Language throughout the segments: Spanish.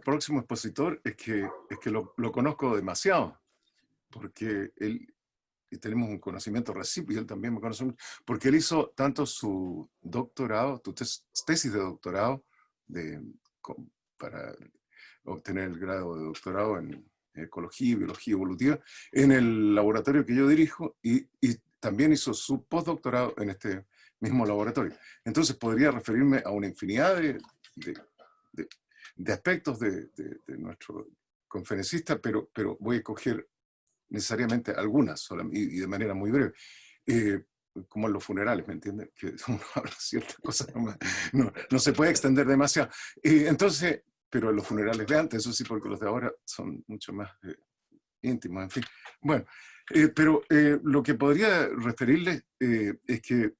próximo expositor es que lo conozco demasiado, porque él, y tenemos un conocimiento recíproco, y él también me conoce mucho, porque él hizo tanto su doctorado, tesis de doctorado, para obtener el grado de doctorado en ecología y biología evolutiva, en el laboratorio que yo dirijo, y también hizo su postdoctorado en este mismo laboratorio. Entonces podría referirme a una infinidad de aspectos de nuestro conferencista, pero voy a escoger necesariamente algunas, y de manera muy breve. Como en los funerales, ¿me entienden? Que uno habla ciertas cosas, no se puede extender demasiado. Entonces, pero en los funerales de antes, eso sí, porque los de ahora son mucho más íntimos, en fin. Bueno, pero lo que podría referirles es que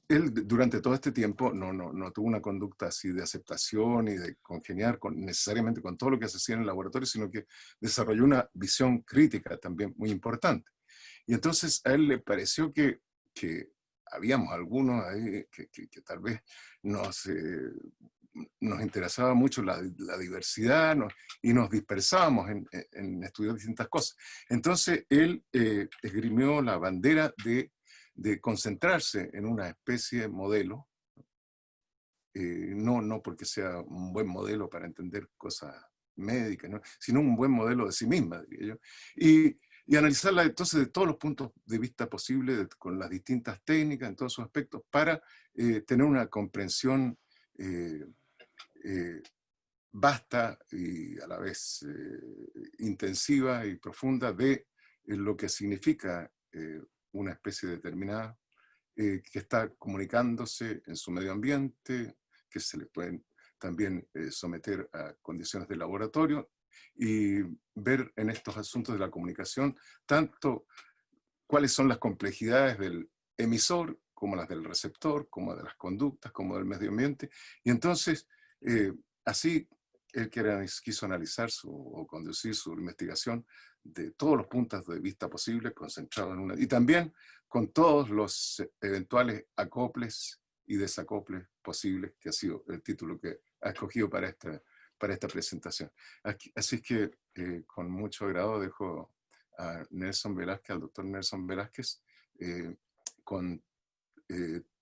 él durante todo este tiempo no tuvo una conducta así de aceptación y de congeniar necesariamente con todo lo que se hacía en el laboratorio, sino que desarrolló una visión crítica también muy importante. Y entonces a él le pareció que habíamos algunos ahí que tal vez nos interesaba mucho la diversidad, y nos dispersábamos en estudiar distintas cosas. Entonces él esgrimió la bandera de concentrarse en una especie de modelo, no porque sea un buen modelo para entender cosas médicas, ¿no?, sino un buen modelo de sí misma, diría yo, y analizarla entonces de todos los puntos de vista posibles, con las distintas técnicas, en todos sus aspectos, para tener una comprensión vasta y a la vez intensiva y profunda de lo que significa una especie determinada que está comunicándose en su medio ambiente, que se le pueden también someter a condiciones de laboratorio, y ver en estos asuntos de la comunicación tanto cuáles son las complejidades del emisor, como las del receptor, como de las conductas, como del medio ambiente. Y entonces, así, él quiso analizar o conducir su investigación de todos los puntos de vista posibles, concentrado en una, y también con todos los eventuales acoples y desacoples posibles, que ha sido el título que ha escogido para esta presentación. Así que con mucho agrado dejo a Nelson Velázquez, al doctor Nelson Velázquez, con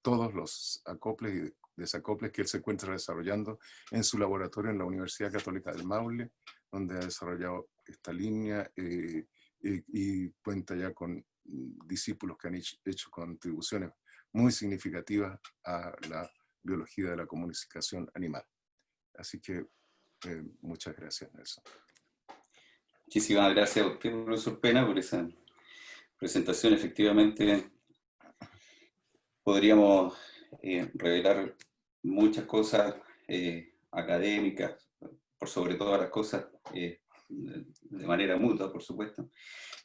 todos los acoples y desacoples que él se encuentra desarrollando en su laboratorio en la Universidad Católica del Maule, donde ha desarrollado esta línea y cuenta ya con discípulos que han hecho contribuciones muy significativas a la biología de la comunicación animal. Así que muchas gracias, Nelson. Muchísimas gracias a usted, profesor Pena, por esa presentación. Efectivamente, podríamos revelar muchas cosas académicas, por sobre todas las cosas, de manera mutua, por supuesto.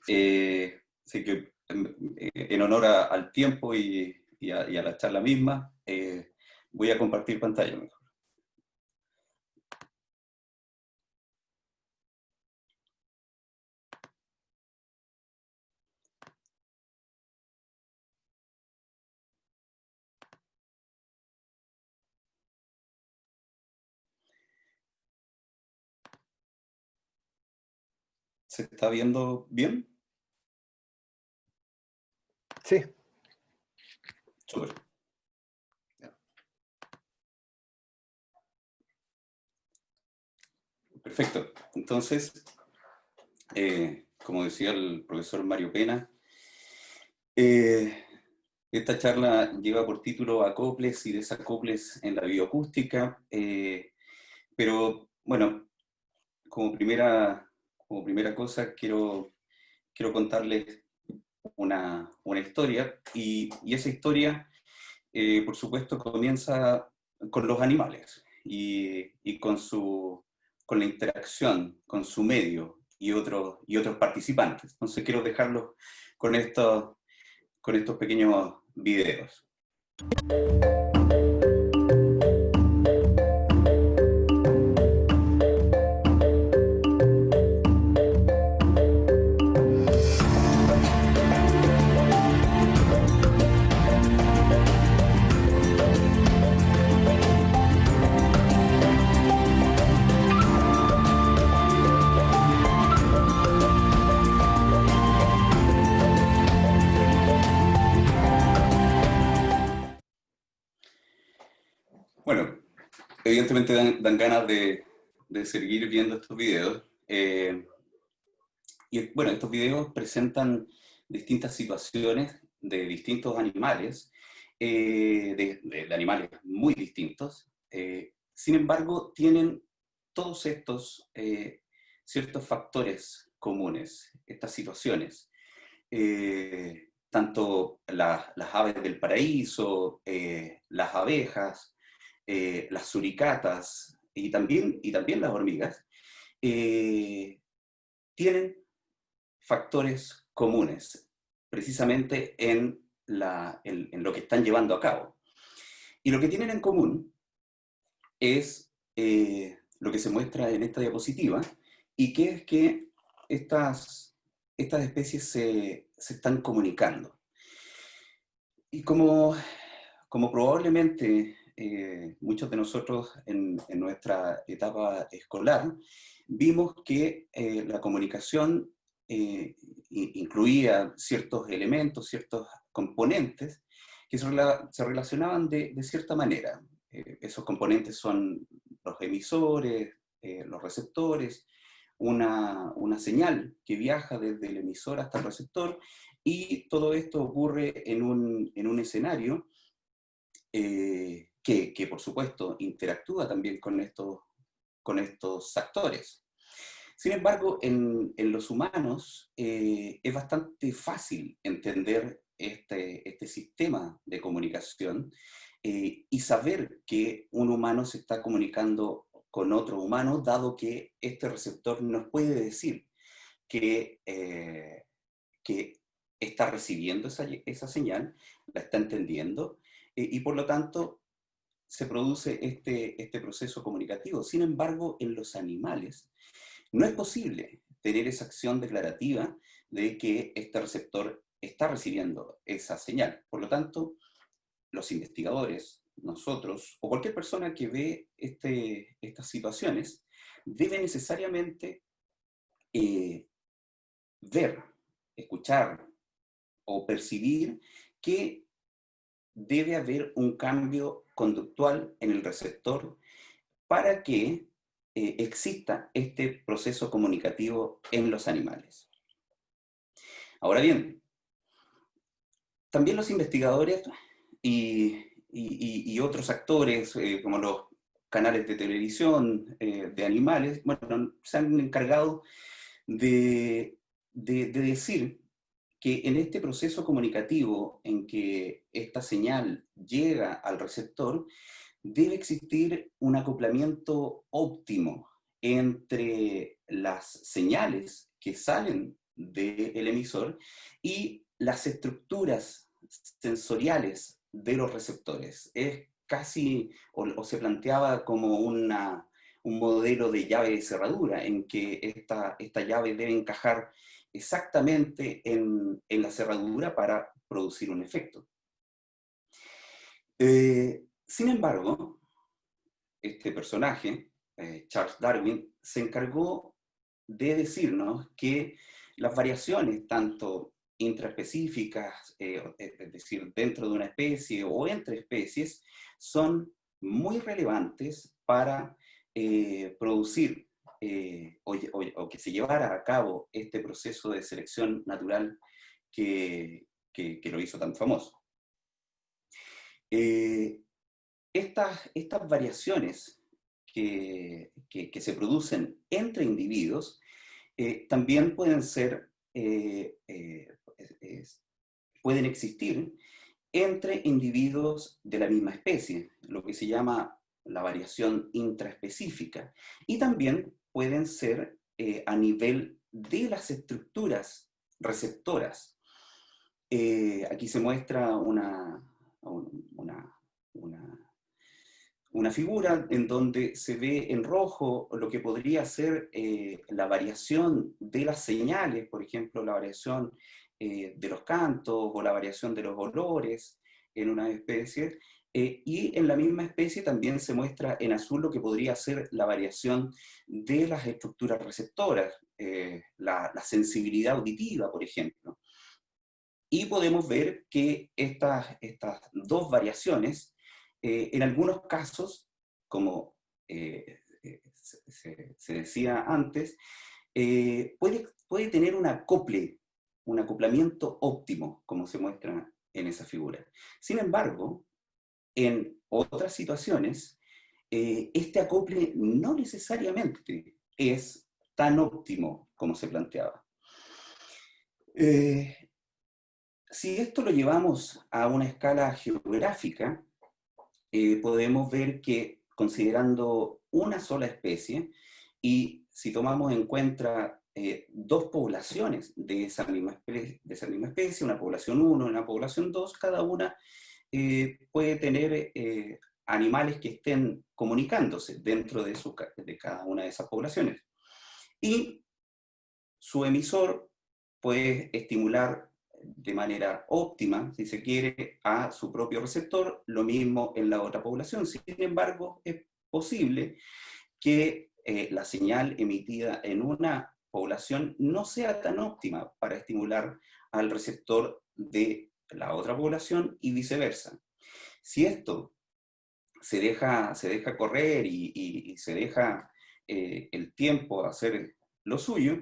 Así que, en honor al tiempo y a la charla misma, voy a compartir pantalla mejor. ¿Se está viendo bien? Sí. Súper. Perfecto. Entonces, como decía el profesor Mario Pena, esta charla lleva por título Acoples y desacoples en la bioacústica, pero bueno, como primera cosa quiero contarles una historia, y esa historia, por supuesto, comienza con los animales y con la interacción con su medio y otros participantes. Entonces quiero dejarlos con estos pequeños videos. evidentemente dan ganas de seguir viendo estos videos. Y bueno, estos videos presentan distintas situaciones de distintos animales, de animales muy distintos. Sin embargo, tienen todos estos ciertos factores comunes, estas situaciones. Tanto las aves del paraíso, las abejas, las suricatas y también las hormigas, tienen factores comunes, precisamente en lo que están llevando a cabo. Y lo que tienen en común es lo que se muestra en esta diapositiva, y que es que estas especies se están comunicando. Y como probablemente muchos de nosotros en nuestra etapa escolar, vimos que la comunicación incluía ciertos elementos, ciertos componentes que se relacionaban de cierta manera. Esos componentes son los emisores, los receptores, una señal que viaja desde el emisor hasta el receptor, y todo esto ocurre en un escenario que por supuesto interactúa también con estos actores. Sin embargo, en los humanos es bastante fácil entender este sistema de comunicación y saber que un humano se está comunicando con otro humano, dado que este receptor nos puede decir que está recibiendo esa señal, la está entendiendo, y por lo tanto se produce este proceso comunicativo. Sin embargo, en los animales no es posible tener esa acción declarativa de que este receptor está recibiendo esa señal. Por lo tanto, los investigadores, nosotros, o cualquier persona que ve estas situaciones, debe necesariamente ver, escuchar o percibir que debe haber un cambio conductual en el receptor para que exista este proceso comunicativo en los animales. Ahora bien, también los investigadores y otros actores, como los canales de televisión de animales, bueno, se han encargado de decir que en este proceso comunicativo en que esta señal llega al receptor, debe existir un acoplamiento óptimo entre las señales que salen del emisor y las estructuras sensoriales de los receptores. Es casi, o se planteaba como un modelo de llave de cerradura, en que esta llave debe encajar exactamente en la cerradura para producir un efecto. Sin embargo, este personaje, Charles Darwin, se encargó de decirnos que las variaciones, tanto intraespecíficas, es decir, dentro de una especie o entre especies, son muy relevantes para producir o que se llevara a cabo este proceso de selección natural que lo hizo tan famoso. Estas variaciones que se producen entre individuos también pueden pueden existir entre individuos de la misma especie, lo que se llama la variación intraespecífica, y también pueden ser a nivel de las estructuras receptoras. Aquí se muestra una figura en donde se ve en rojo lo que podría ser la variación de las señales, por ejemplo, la variación de los cantos o la variación de los olores en una especie, y en la misma especie también se muestra en azul lo que podría ser la variación de las estructuras receptoras, la sensibilidad auditiva, por ejemplo. Y podemos ver que estas dos variaciones, en algunos casos, como se decía antes, puede tener un acoplamiento óptimo, como se muestra en esa figura. Sin embargo, en otras situaciones, este acople no necesariamente es tan óptimo como se planteaba. Si esto lo llevamos a una escala geográfica, podemos ver que considerando una sola especie, y si tomamos en cuenta dos poblaciones de esa misma especie, una población 1 y una población 2, cada una puede tener animales que estén comunicándose dentro de cada una de esas poblaciones. Y su emisor puede estimular de manera óptima, si se quiere, a su propio receptor, lo mismo en la otra población. Sin embargo, es posible que la señal emitida en una población no sea tan óptima para estimular al receptor de la otra población y viceversa. Si esto se deja correr y se deja el tiempo hacer lo suyo,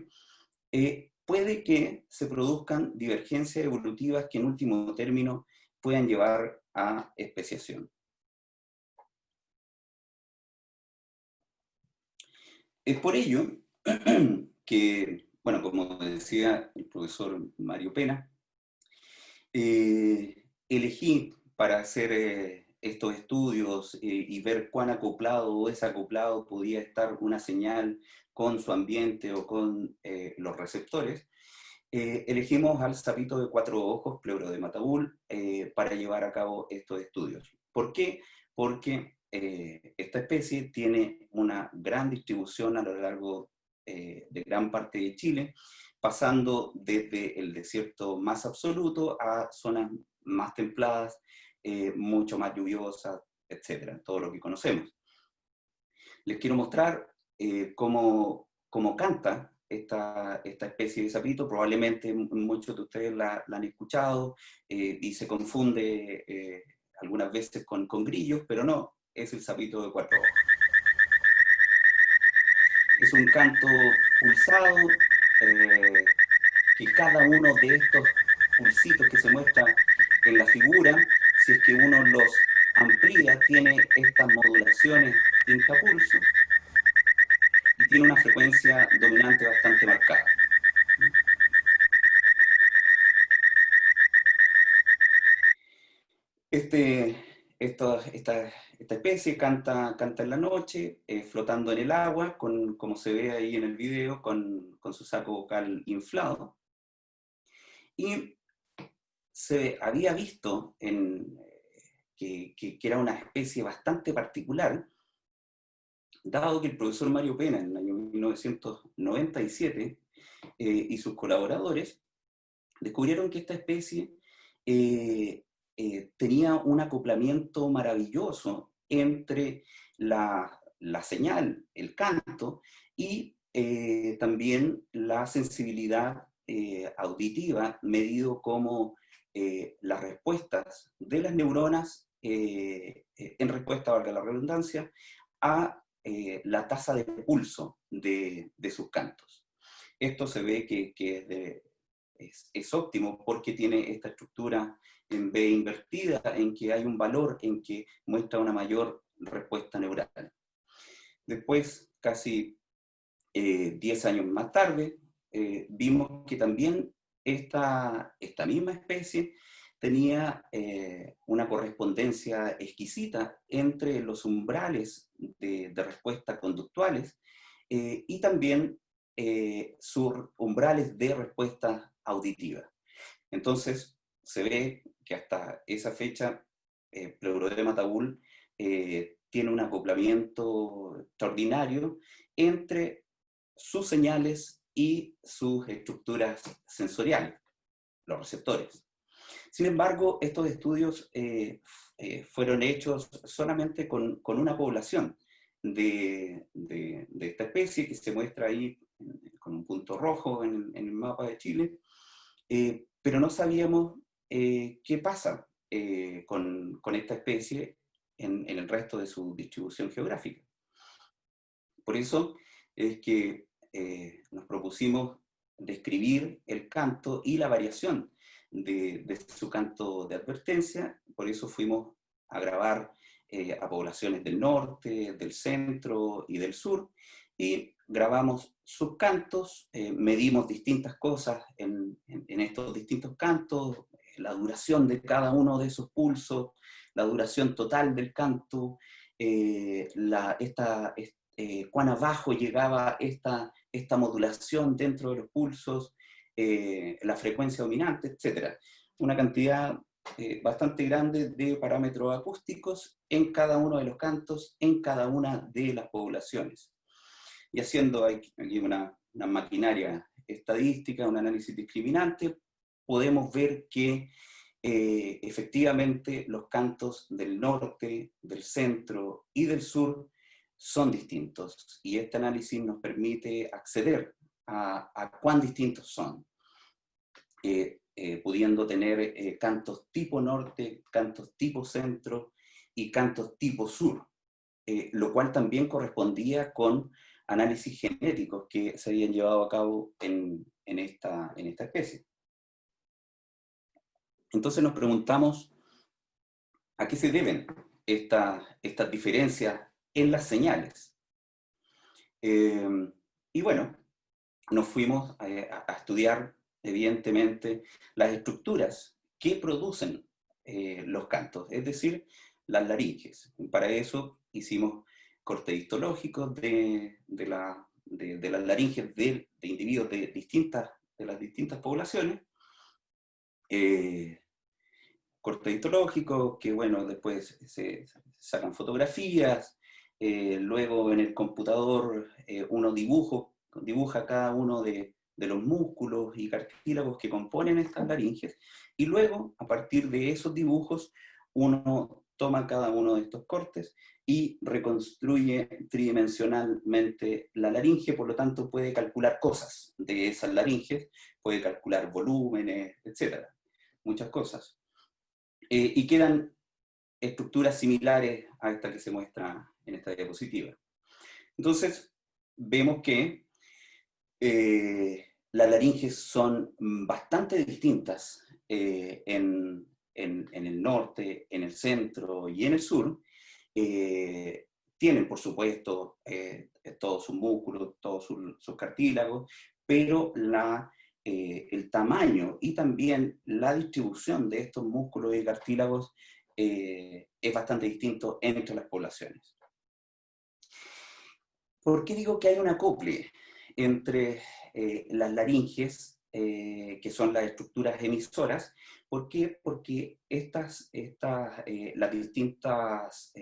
puede que se produzcan divergencias evolutivas que en último término puedan llevar a especiación. Es por ello que, bueno, como decía el profesor Mario Pena, elegí para hacer estos estudios y ver cuán acoplado o desacoplado podía estar una señal con su ambiente o con los receptores. Elegimos al sapito de 4 ojos, Pleurodema tabul, para llevar a cabo estos estudios. ¿Por qué? Porque esta especie tiene una gran distribución a lo largo de gran parte de Chile, pasando desde el desierto más absoluto a zonas más templadas, mucho más lluviosas, etcétera, todo lo que conocemos. Les quiero mostrar cómo canta esta especie de sapito. Probablemente muchos de ustedes la han escuchado y se confunde algunas veces con grillos, pero no, es el sapito de 4 ojos. Es un canto pulsado, que cada uno de estos pulsitos que se muestra en la figura, si es que uno los amplía, tiene estas modulaciones intrapulso y tiene una frecuencia dominante bastante marcada. Esta especie canta en la noche, flotando en el agua, como se ve ahí en el video, con su saco vocal inflado. Y se había visto que era una especie bastante particular, dado que el profesor Mario Pena en el año 1997 y sus colaboradores descubrieron que esta especie tenía un acoplamiento maravilloso entre la señal, el canto, y también la sensibilidad auditiva, medido como las respuestas de las neuronas, en respuesta, valga la redundancia, a la tasa de pulso de sus cantos. Esto se ve que es óptimo porque tiene esta estructura en B invertida, en que hay un valor en que muestra una mayor respuesta neural. Después, casi 10 años más tarde, vimos que también esta misma especie tenía una correspondencia exquisita entre los umbrales de respuesta conductuales y también sus umbrales de respuesta auditiva. Entonces, se ve que hasta esa fecha, Pleurodema tabul tiene un acoplamiento extraordinario entre sus señales y sus estructuras sensoriales, los receptores. Sin embargo, estos estudios fueron hechos solamente con una población de esta especie, que se muestra ahí con un punto rojo en el mapa de Chile, pero no sabíamos qué pasa con esta especie en el resto de su distribución geográfica. Por eso es que nos propusimos describir el canto y la variación de su canto de advertencia. Por eso fuimos a grabar a poblaciones del norte, del centro y del sur, y grabamos sus cantos, medimos distintas cosas en estos distintos cantos, la duración de cada uno de esos pulsos, la duración total del canto, cuán abajo llegaba esta modulación dentro de los pulsos, la frecuencia dominante, etc. Una cantidad bastante grande de parámetros acústicos en cada uno de los cantos, en cada una de las poblaciones. Y haciendo aquí una maquinaria estadística, un análisis discriminante, podemos ver que efectivamente los cantos del norte, del centro y del sur son distintos. Y este análisis nos permite acceder a cuán distintos son. Pudiendo tener cantos tipo norte, cantos tipo centro y cantos tipo sur, lo cual también correspondía con análisis genéticos que se habían llevado a cabo en esta especie. Entonces nos preguntamos a qué se deben estas diferencias en las señales. Y bueno, nos fuimos a estudiar, evidentemente, las estructuras que producen los cantos, es decir, las laringes. Para eso hicimos cortes histológicos de las laringes de individuos de las distintas poblaciones, cortes histológicos que, bueno, después se sacan fotografías, luego en el computador uno dibuja cada uno de los músculos y cartílagos que componen estas laringes, y luego, a partir de esos dibujos, uno toma cada uno de estos cortes y reconstruye tridimensionalmente la laringe, por lo tanto puede calcular cosas de esas laringes, puede calcular volúmenes, etcétera, muchas cosas. Y quedan estructuras similares a esta que se muestra en esta diapositiva. Entonces, vemos que las laringes son bastante distintas en el norte, en el centro y en el sur. Tienen, por supuesto, todos sus músculos, todos sus cartílagos, pero el tamaño y también la distribución de estos músculos y cartílagos es bastante distinto entre las poblaciones. ¿Por qué digo que hay un acople entre las laringes, que son las estructuras emisoras? ¿Por qué? Porque los distintos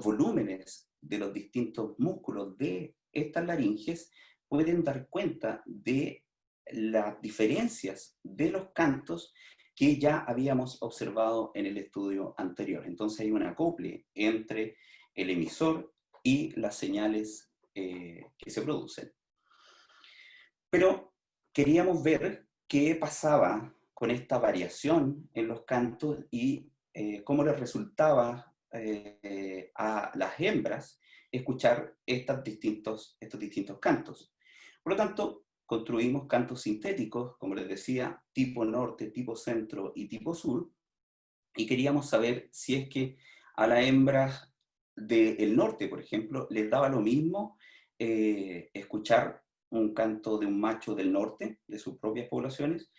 volúmenes de los distintos músculos de estas laringes pueden dar cuenta de las diferencias de los cantos que ya habíamos observado en el estudio anterior. Entonces hay un acople entre el emisor y las señales que se producen. Pero queríamos ver qué pasaba con esta variación en los cantos y cómo les resultaba a las hembras escuchar estos distintos cantos. Por lo tanto, construimos cantos sintéticos, como les decía, tipo norte, tipo centro y tipo sur, y queríamos saber si es que a las hembras del norte, por ejemplo, les daba lo mismo escuchar un canto de un macho del norte, de sus propias poblaciones,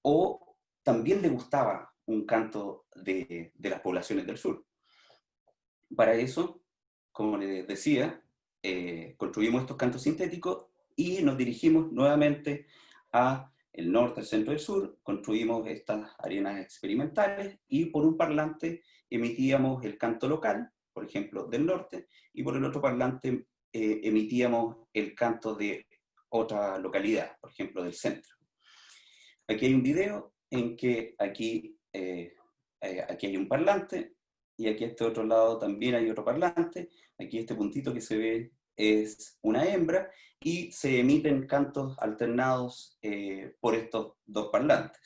o también les gustaba un canto de las poblaciones del sur. Para eso, como les decía, construimos estos cantos sintéticos y nos dirigimos nuevamente a el norte, el centro y el sur, construimos estas arenas experimentales y por un parlante emitíamos el canto local, por ejemplo, del norte, y por el otro parlante emitíamos el canto de otra localidad, por ejemplo, del centro. Aquí hay un video en que aquí hay un parlante, y aquí a este otro lado también hay otro parlante. Aquí este puntito que se ve es una hembra, y se emiten cantos alternados por estos dos parlantes.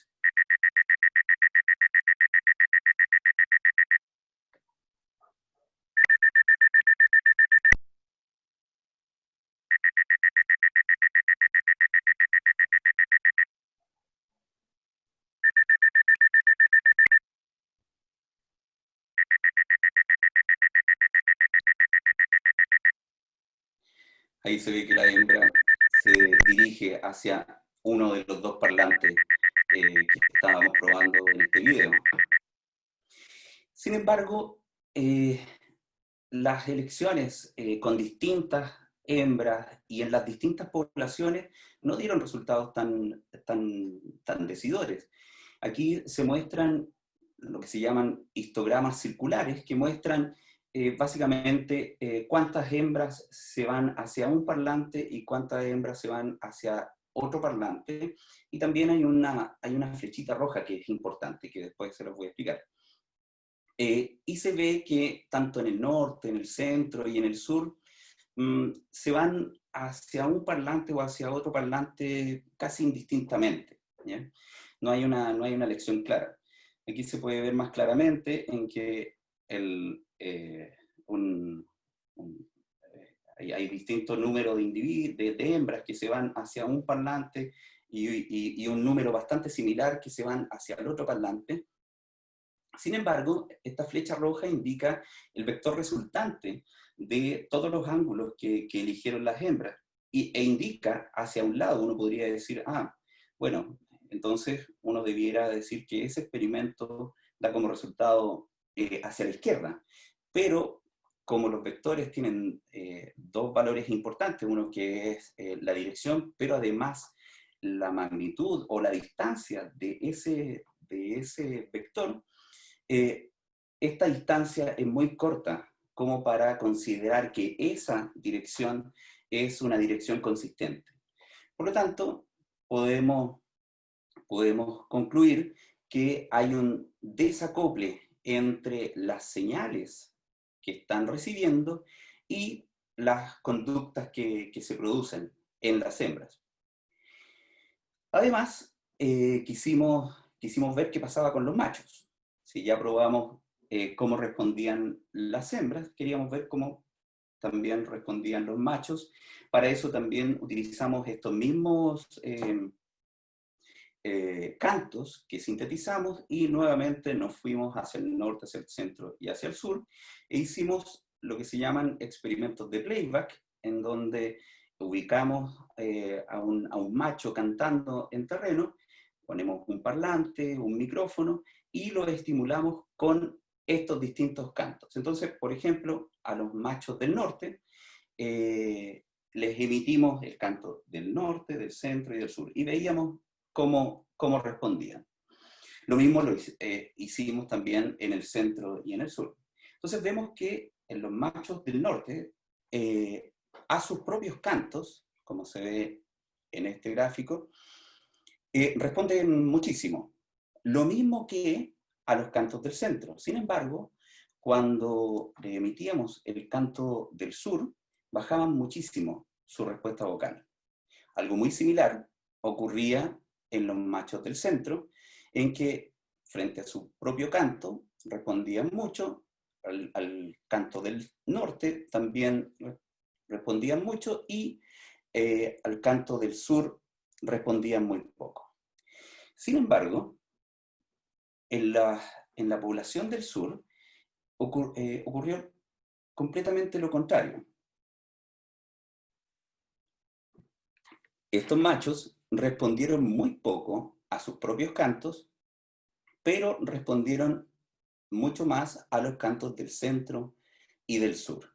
ahí se ve que la hembra se dirige hacia uno de los dos parlantes que estábamos probando en este video. Sin embargo, las elecciones con distintas hembras y en las distintas poblaciones no dieron resultados tan decidores. Aquí se muestran lo que se llaman histogramas circulares, que muestran básicamente cuántas hembras se van hacia un parlante y cuántas hembras se van hacia otro parlante, y también hay una flechita roja que es importante, que después se los voy a explicar. Y se ve que tanto en el norte, en el centro y en el sur, se van hacia un parlante o hacia otro parlante casi indistintamente, ¿ya? No hay una elección clara. Aquí se puede ver más claramente en que hay distintos números de individuos, de hembras que se van hacia un parlante y un número bastante similar que se van hacia el otro parlante. Sin embargo, esta flecha roja indica el vector resultante de todos los ángulos que eligieron las hembras e indica hacia un lado. Uno podría decir, bueno, entonces uno debiera decir que ese experimento da como resultado hacia la izquierda. Pero como los vectores tienen dos valores importantes, uno que es la dirección, pero además la magnitud o la distancia de ese vector, esta distancia es muy corta como para considerar que esa dirección es una dirección consistente. Por lo tanto, podemos concluir que hay un desacople entre las señales que están recibiendo y las conductas que se producen en las hembras. Además, quisimos ver qué pasaba con los machos. Si ya probamos cómo respondían las hembras, queríamos ver cómo también respondían los machos. Para eso también utilizamos estos mismos cantos que sintetizamos y nuevamente nos fuimos hacia el norte, hacia el centro y hacia el sur e hicimos lo que se llaman experimentos de playback, en donde ubicamos a un macho cantando en terreno, ponemos un parlante, un micrófono y lo estimulamos con estos distintos cantos. Entonces, por ejemplo, a los machos del norte les emitimos el canto del norte, del centro y del sur y veíamos cómo respondían. Lo mismo lo hicimos también en el centro y en el sur. Entonces vemos que en los machos del norte, a sus propios cantos, como se ve en este gráfico, responden muchísimo. Lo mismo que a los cantos del centro. Sin embargo, cuando le emitíamos el canto del sur, bajaban muchísimo su respuesta vocal. Algo muy similar ocurría en los machos del centro, en que frente a su propio canto respondían mucho, al canto del norte también respondían mucho y al canto del sur respondían muy poco. Sin embargo, en la población del sur ocurrió completamente lo contrario. Estos machos respondieron muy poco a sus propios cantos, pero respondieron mucho más a los cantos del centro y del sur.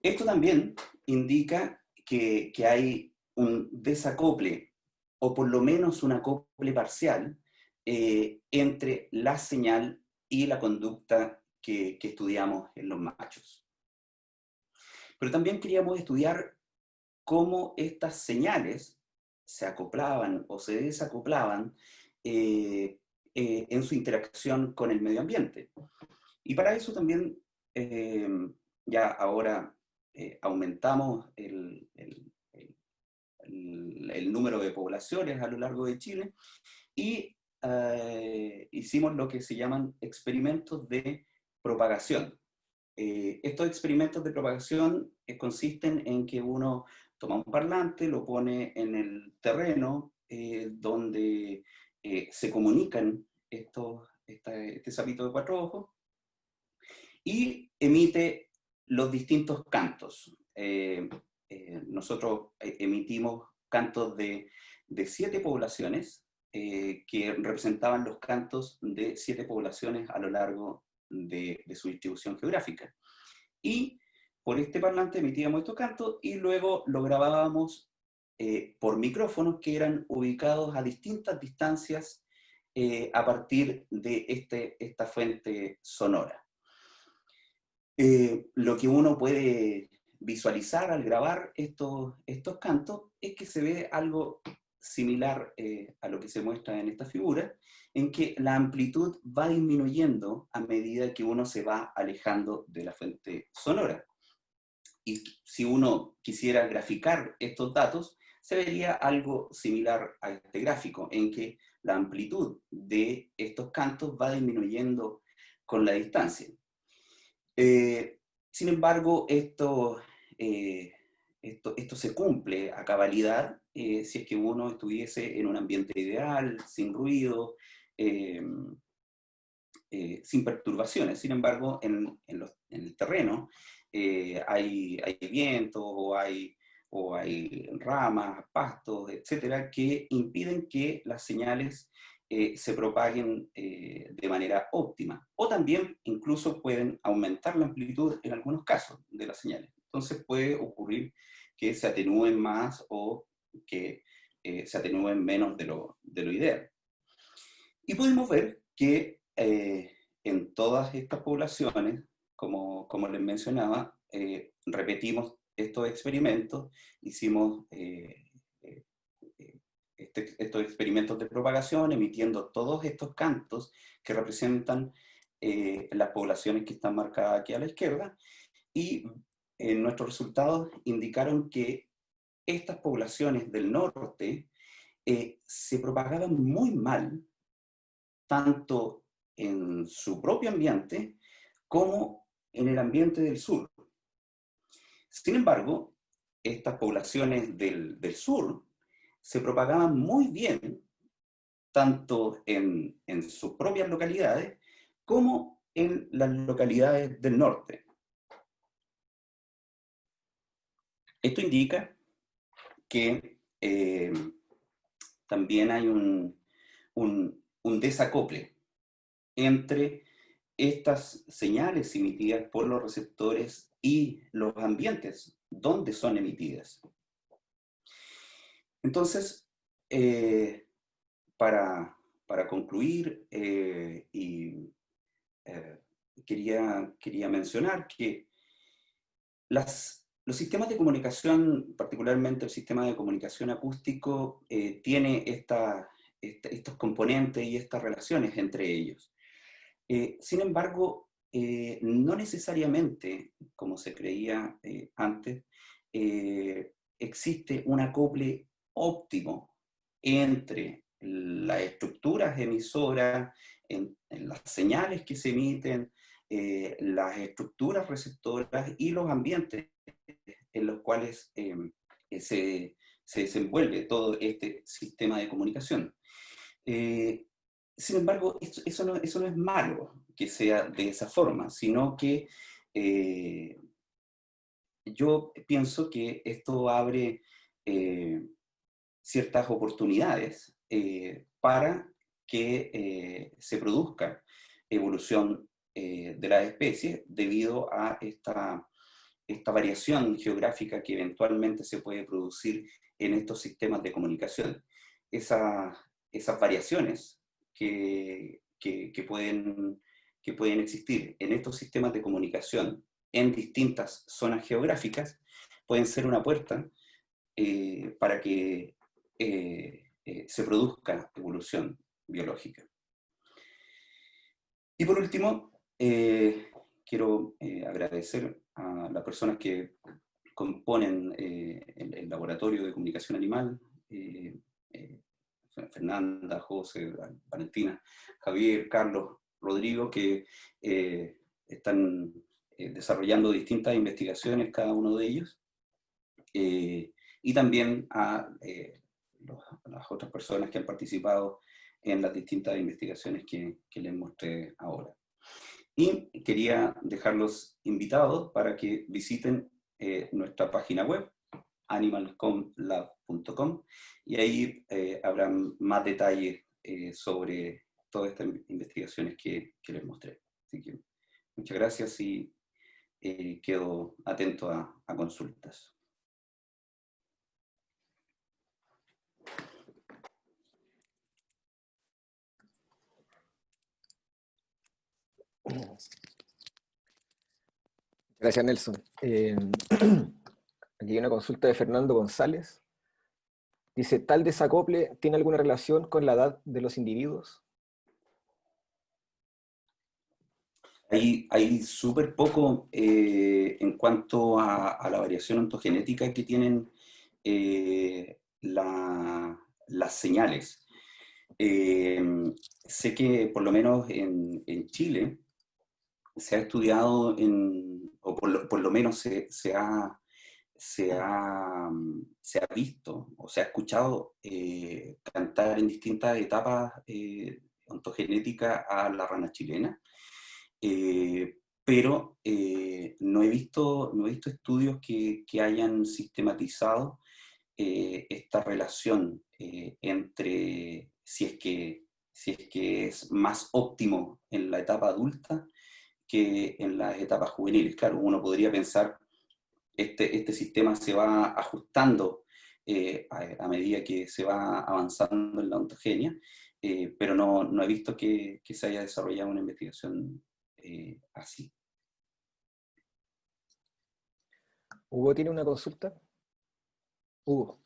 Esto también indica que hay un desacople, o por lo menos un acople parcial, entre la señal y la conducta que estudiamos en los machos. Pero también queríamos estudiar cómo estas señales se acoplaban o se desacoplaban en su interacción con el medio ambiente. Y para eso también ya ahora aumentamos el número de poblaciones a lo largo de Chile y hicimos lo que se llaman experimentos de propagación. Estos experimentos de propagación consisten en que uno toma un parlante, lo pone en el terreno donde se comunican este sapito de cuatro ojos y emite los distintos cantos. nosotros emitimos cantos de 7 poblaciones que representaban los cantos de 7 poblaciones a lo largo de su distribución geográfica. Y por este parlante emitíamos estos cantos y luego lo grabábamos por micrófonos que eran ubicados a distintas distancias a partir de esta fuente sonora. Lo que uno puede visualizar al grabar estos cantos es que se ve algo similar a lo que se muestra en esta figura, en que la amplitud va disminuyendo a medida que uno se va alejando de la fuente sonora. Y si uno quisiera graficar estos datos, se vería algo similar a este gráfico, en que la amplitud de estos cantos va disminuyendo con la distancia. Sin embargo, esto se cumple a cabalidad si es que uno estuviese en un ambiente ideal, sin ruido, sin perturbaciones. Sin embargo, en el terreno hay viento o hay ramas, pastos, etcétera, que impiden que las señales se propaguen de manera óptima. O también incluso pueden aumentar la amplitud en algunos casos de las señales. Entonces puede ocurrir que se atenúen más o que se atenúen menos de lo ideal. Y pudimos ver que en todas estas poblaciones, como les mencionaba, repetimos estos experimentos, hicimos estos experimentos de propagación, emitiendo todos estos cantos que representan las poblaciones que están marcadas aquí a la izquierda, y nuestros resultados indicaron que estas poblaciones del norte se propagaban muy mal, tanto en su propio ambiente como en el ambiente del sur. Sin embargo, estas poblaciones del sur se propagaban muy bien, tanto en sus propias localidades como en las localidades del norte. Esto indica que también hay un desacople entre estas señales emitidas por los receptores y los ambientes donde son emitidas. Entonces, para concluir, quería mencionar que los sistemas de comunicación, particularmente el sistema de comunicación acústico, tiene estos componentes y estas relaciones entre ellos. Sin embargo, no necesariamente, como se creía antes, existe un acople óptimo entre las estructuras emisoras, en las señales que se emiten, las estructuras receptoras y los ambientes en los cuales se desenvuelve todo este sistema de comunicación. Sin embargo, eso no es malo que sea de esa forma, sino que yo pienso que esto abre ciertas oportunidades para que se produzca evolución de las especies debido a esta variación geográfica que eventualmente se puede producir en estos sistemas de comunicación. Esas variaciones que pueden existir en estos sistemas de comunicación en distintas zonas geográficas pueden ser una puerta para que se produzca evolución biológica. Y por último, quiero agradecer a las personas que componen el Laboratorio de Comunicación Animal, Fernanda, José, Valentina, Javier, Carlos, Rodrigo, que están desarrollando distintas investigaciones, cada uno de ellos, y también a las otras personas que han participado en las distintas investigaciones que les mostré ahora. Y quería dejarlos invitados para que visiten nuestra página web, animalcomlab.com, y ahí habrán más detalles sobre todas estas investigaciones que les mostré. Así que muchas gracias y quedo atento a consultas. Gracias, Nelson. Aquí hay una consulta de Fernando González. Dice, ¿tal desacople tiene alguna relación con la edad de los individuos? Hay súper poco en cuanto a la variación ontogenética que tienen las señales. Sé que por lo menos en Chile se ha estudiado, o por lo menos se ha visto o se ha escuchado cantar en distintas etapas ontogenéticas a la rana chilena. Pero no he visto estudios que hayan sistematizado esta relación entre si es que es más óptimo en la etapa adulta que en las etapas juveniles. Claro, uno podría pensar este sistema se va ajustando a medida que se va avanzando en la ontogenia, pero no he visto que se haya desarrollado una investigación así. Hugo tiene una consulta. Hugo.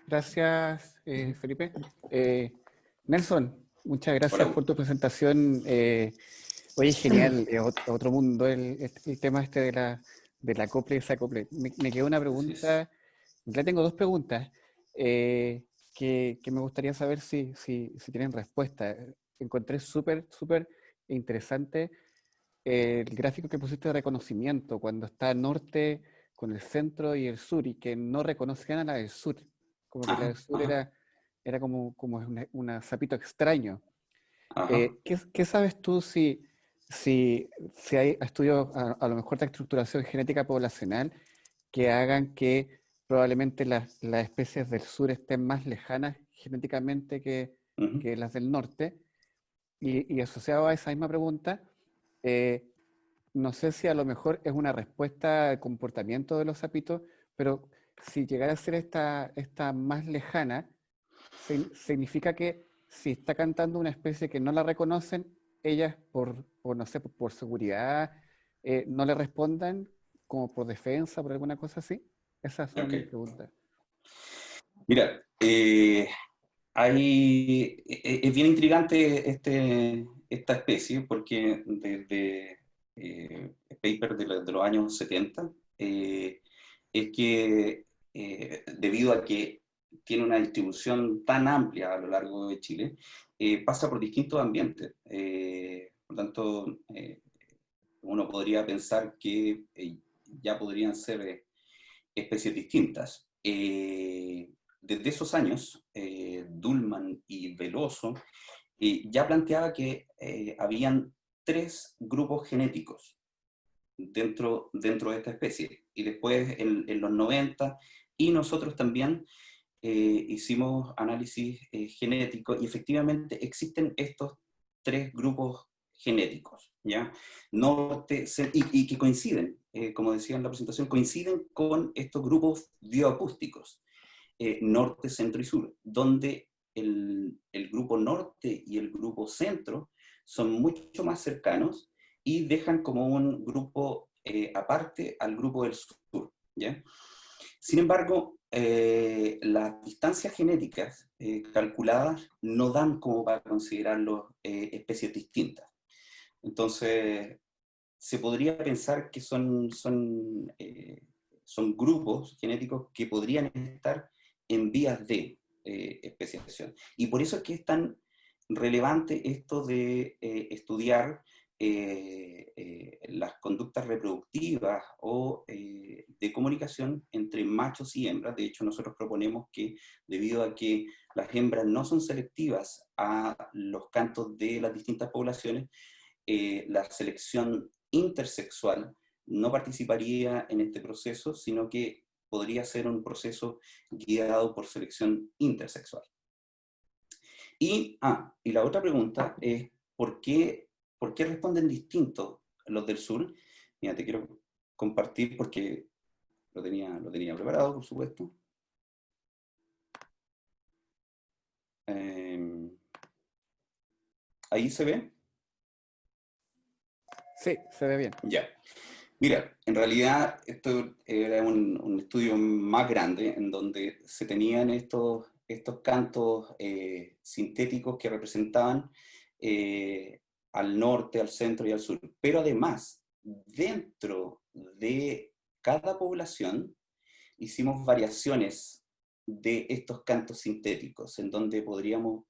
Gracias, Felipe. Nelson, muchas gracias Hola. por tu presentación. Oye, genial, otro mundo el tema este de la acople y desacople. Me quedó una pregunta, en realidad tengo dos preguntas que me gustaría saber si tienen respuesta. Encontré súper interesante el gráfico que pusiste de reconocimiento, cuando está norte con el centro y el sur, y que no reconocían a la del sur. Como que la del sur era como un sapito extraño. ¿Qué sabes tú si hay estudios a lo mejor de estructuración genética poblacional que hagan que probablemente las especies del sur estén más lejanas genéticamente que las del norte? Y asociado a esa misma pregunta, no sé si a lo mejor es una respuesta al comportamiento de los sapitos, pero si llegara a ser esta más lejana, significa que si está cantando una especie que no la reconocen, ellas no sé, por seguridad, no le respondan como por defensa, por alguna cosa así. Esas son mis preguntas. Mira, es bien intrigante esta especie porque desde papers de los años 70 es que debido a que tiene una distribución tan amplia a lo largo de Chile, pasa por distintos ambientes. Por tanto, uno podría pensar que ya podrían ser especies distintas. Desde esos años, Dullman y Veloso ya planteaba que habían 3 grupos genéticos dentro de esta especie. Y después, en los 90, y nosotros también hicimos análisis genético, y efectivamente existen estos 3 grupos genéticos, ¿ya? Y que coinciden, como decía en la presentación, coinciden con estos grupos bioacústicos, norte, centro y sur, donde el grupo norte y el grupo centro son mucho más cercanos y dejan como un grupo aparte al grupo del sur, ¿ya? Sin embargo, las distancias genéticas calculadas no dan como para considerarlos especies distintas. Entonces, se podría pensar que son grupos genéticos que podrían estar en vías de especiación. Y por eso es que es tan relevante esto de estudiar las conductas reproductivas o de comunicación entre machos y hembras. De hecho, nosotros proponemos que, debido a que las hembras no son selectivas a los cantos de las distintas poblaciones, la selección intersexual no participaría en este proceso, sino que podría ser un proceso guiado por selección intersexual. Y la otra pregunta es, ¿por qué responden distintos los del sur? Mira, te quiero compartir porque lo tenía preparado, por supuesto. ¿Ahí se ve? Sí, se ve bien. Ya. Mira, en realidad esto era un estudio más grande en donde se tenían estos cantos sintéticos que representaban al norte, al centro y al sur. Pero además, dentro de cada población, hicimos variaciones de estos cantos sintéticos, en donde podíamos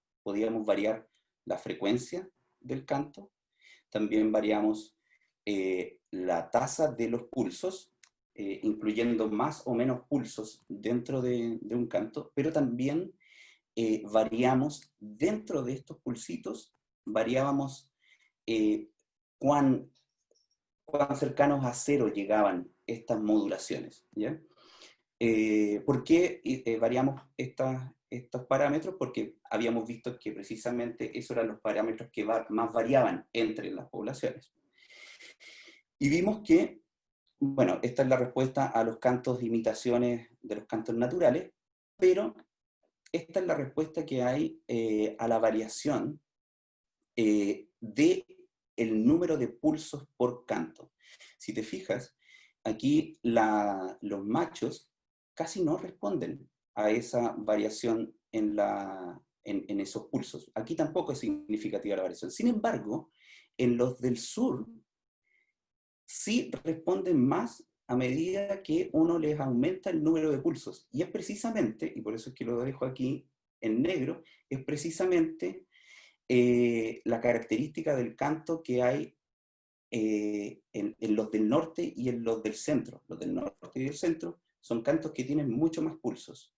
variar la frecuencia del canto, también variamos la tasa de los pulsos, incluyendo más o menos pulsos dentro de un canto, pero también variamos dentro de estos pulsitos, variábamos cuán cercanos a cero llegaban estas modulaciones, ¿ya? ¿Por qué variamos estos parámetros? Porque habíamos visto que precisamente esos eran los parámetros que más variaban entre las poblaciones. Y vimos que, bueno, esta es la respuesta a los cantos de imitaciones de los cantos naturales, pero esta es la respuesta que hay a la variación de el número de pulsos por canto. Si te fijas, aquí los machos casi no responden a esa variación en esos pulsos. Aquí tampoco es significativa la variación. Sin embargo, en los del sur, sí responden más a medida que uno les aumenta el número de pulsos. Y es precisamente, y por eso es que lo dejo aquí en negro, es precisamente la característica del canto que hay en los del norte y en los del centro. Los del norte y del centro son cantos que tienen mucho más pulsos.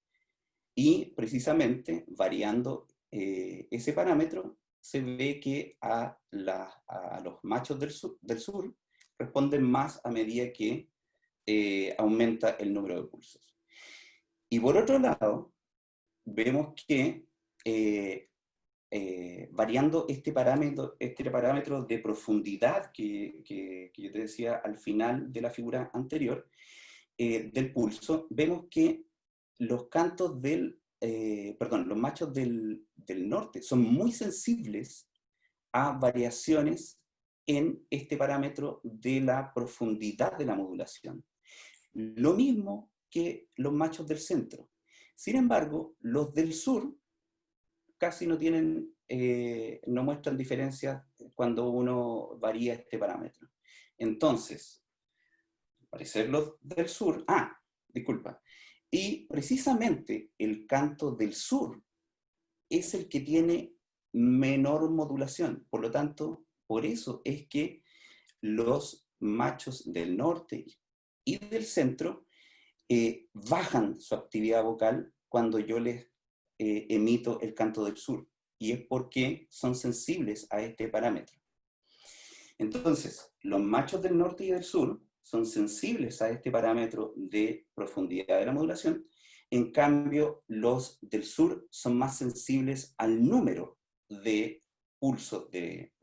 Y precisamente, variando ese parámetro, se ve que a los machos del sur responden más a medida que aumenta el número de pulsos. Y por otro lado, vemos que variando este parámetro de profundidad que yo te decía al final de la figura anterior, del pulso, vemos que los cantos los machos del norte son muy sensibles a variaciones en este parámetro de la profundidad de la modulación. Lo mismo que los machos del centro. Sin embargo, los del sur casi no muestran diferencias cuando uno varía este parámetro. Entonces, al parecer los del sur, disculpa, y precisamente el canto del sur es el que tiene menor modulación. Por lo tanto, por eso es que los machos del norte y del centro bajan su actividad vocal cuando yo les emito el canto del sur. Y es porque son sensibles a este parámetro. Entonces, los machos del norte y del sur son sensibles a este parámetro de profundidad de la modulación. En cambio, los del sur son más sensibles al número de pulsos de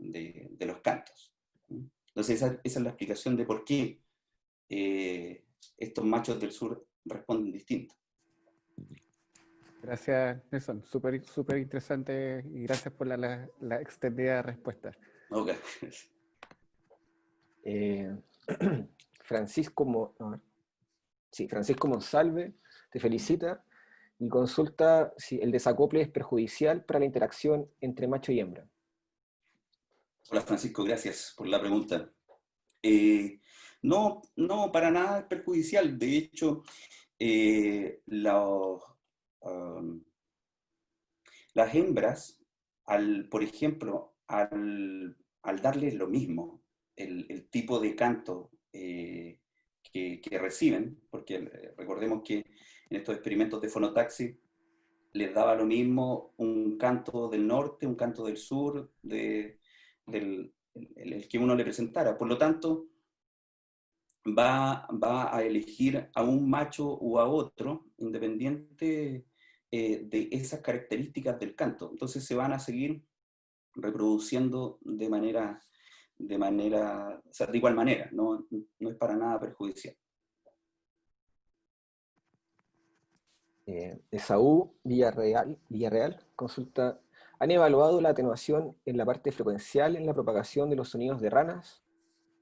los cantos. Entonces, esa es la explicación de por qué estos machos del sur responden distinto. Gracias, Nelson. Súper interesante y gracias por la extendida respuesta. Ok. Francisco Monsalve te felicita y consulta si el desacople es perjudicial para la interacción entre macho y hembra. Hola Francisco, gracias por la pregunta. No, para nada es perjudicial. De hecho, las hembras, por ejemplo, al darles lo mismo, el tipo de canto que reciben, porque recordemos que en estos experimentos de fonotaxi les daba lo mismo un canto del norte, un canto del sur, el que uno le presentara. Por lo tanto, va a elegir a un macho o a otro, independiente de esas características del canto. Entonces se van a seguir reproduciendo o sea, de igual manera, no es para nada perjudicial. Esaú Villarreal consulta, ¿han evaluado la atenuación en la parte frecuencial en la propagación de los sonidos de ranas?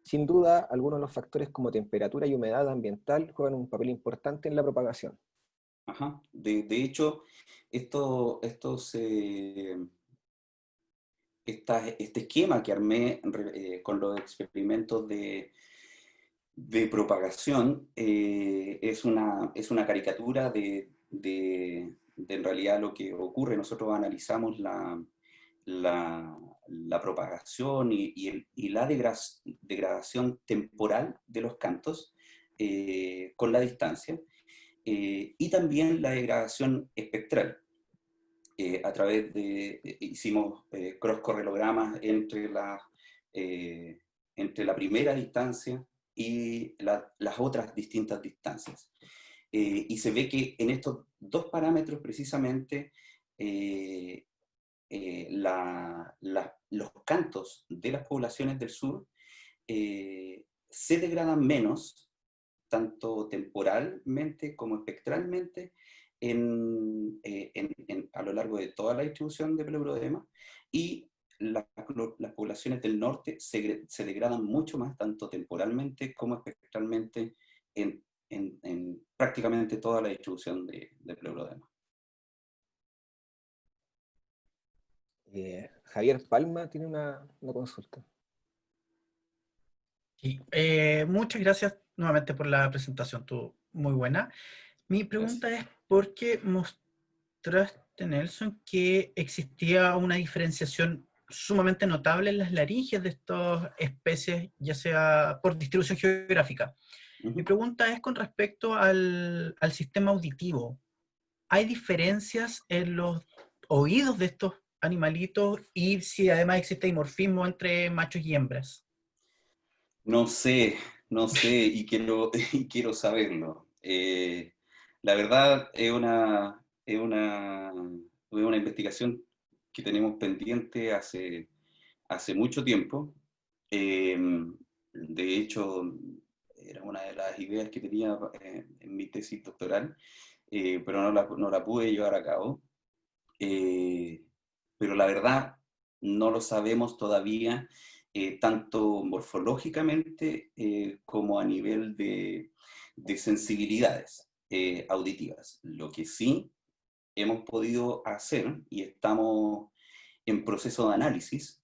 Sin duda, algunos de los factores como temperatura y humedad ambiental juegan un papel importante en la propagación. Ajá. De hecho, este esquema que armé con los experimentos de propagación es una caricatura de en realidad lo que ocurre. Nosotros analizamos la propagación y la degradación temporal de los cantos con la distancia, y también la degradación espectral. A través hicimos cross-correlogramas entre la primera distancia y las otras distintas distancias. Y se ve que en estos dos parámetros precisamente los cantos de las poblaciones del sur se degradan menos, tanto temporalmente como espectralmente, a lo largo de toda la distribución de pleurodema, y las poblaciones del norte se degradan mucho más, tanto temporalmente como espectralmente, en prácticamente toda la distribución de pleurodema. Javier Palma tiene una consulta. Sí, muchas gracias nuevamente por la presentación, estuvo muy buena. Mi pregunta es, ¿por qué mostraste, Nelson, que existía una diferenciación sumamente notable en las laringes de estas especies, ya sea por distribución geográfica? Mi pregunta es con respecto al sistema auditivo. ¿Hay diferencias en los oídos de estos animalitos y si además existe dimorfismo entre machos y hembras? No sé, y quiero saberlo. La verdad es una investigación que tenemos pendiente hace mucho tiempo. De hecho, era una de las ideas que tenía en mi tesis doctoral, pero no la pude llevar a cabo. Pero la verdad, no lo sabemos todavía, tanto morfológicamente como a nivel de sensibilidades auditivas. Lo que sí hemos podido hacer, y estamos en proceso de análisis,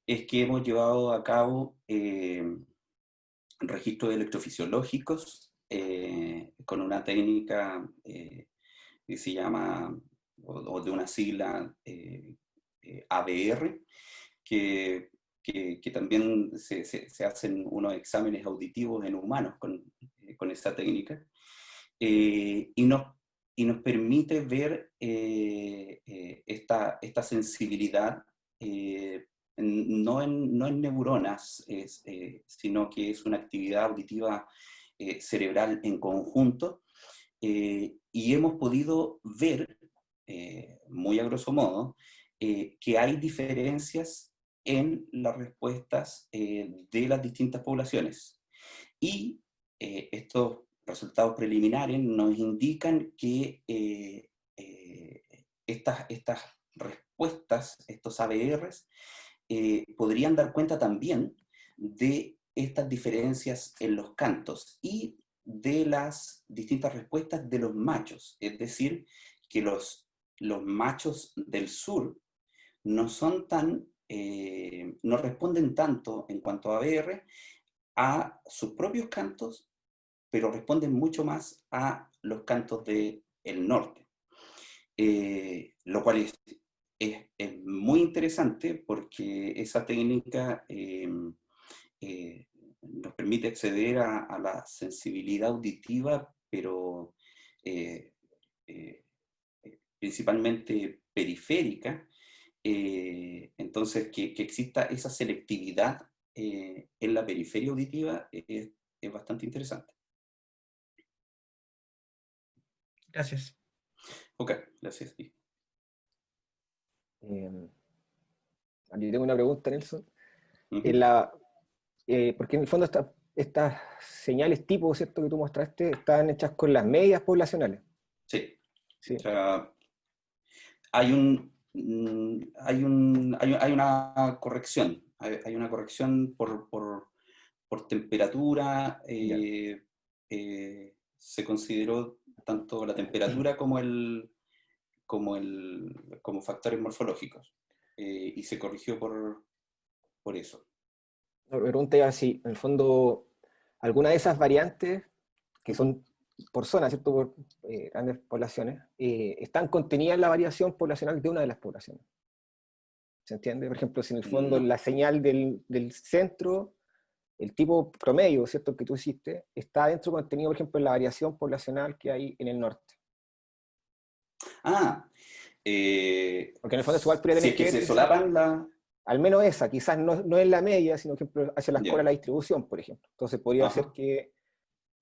es que hemos llevado a cabo registros electrofisiológicos con una técnica que se llama, o de una sigla ABR, que también se hacen unos exámenes auditivos en humanos con esta técnica, y nos permite ver esta sensibilidad, no en neuronas, sino que es una actividad auditiva cerebral en conjunto, y hemos podido ver, muy a grosso modo, que hay diferencias en las respuestas de las distintas poblaciones. Y estos resultados preliminares nos indican que estas respuestas, estos ABRs, podrían dar cuenta también de estas diferencias en los cantos y de las distintas respuestas de los machos. Es decir, que los machos del sur no son no responden tanto en cuanto a ABR a sus propios cantos, pero responden mucho más a los cantos del norte. Lo cual es muy interesante porque esa técnica nos permite acceder a la sensibilidad auditiva, pero principalmente periférica. Entonces, que exista esa selectividad en la periferia auditiva es es bastante interesante. Gracias. Ok, gracias. Yo tengo una pregunta, Nelson. Ujú. Porque en el fondo estas señales tipo, ¿cierto?, que tú mostraste, están hechas con las medias poblacionales. Sí. Sí. O sea, hay una corrección. Hay una corrección por temperatura. Ya. Se consideró tanto la temperatura como factores morfológicos. Y se corrigió por eso. La pregunta era si, en el fondo, alguna de esas variantes, que son por zona, ¿cierto?, por grandes poblaciones, están contenidas en la variación poblacional de una de las poblaciones. ¿Se entiende? Por ejemplo, si en el fondo No. la señal del centro, el tipo promedio, ¿cierto?, que tú hiciste, está dentro contenido, por ejemplo, en la variación poblacional que hay en el norte. Ah, Porque en el fondo eso igual podría si tener es que que ver, se quizás, solapan al menos esa, quizás no es la media, sino, por ejemplo, hacia la escuela de Ya. la distribución, por ejemplo. Entonces podría ser Ajá. que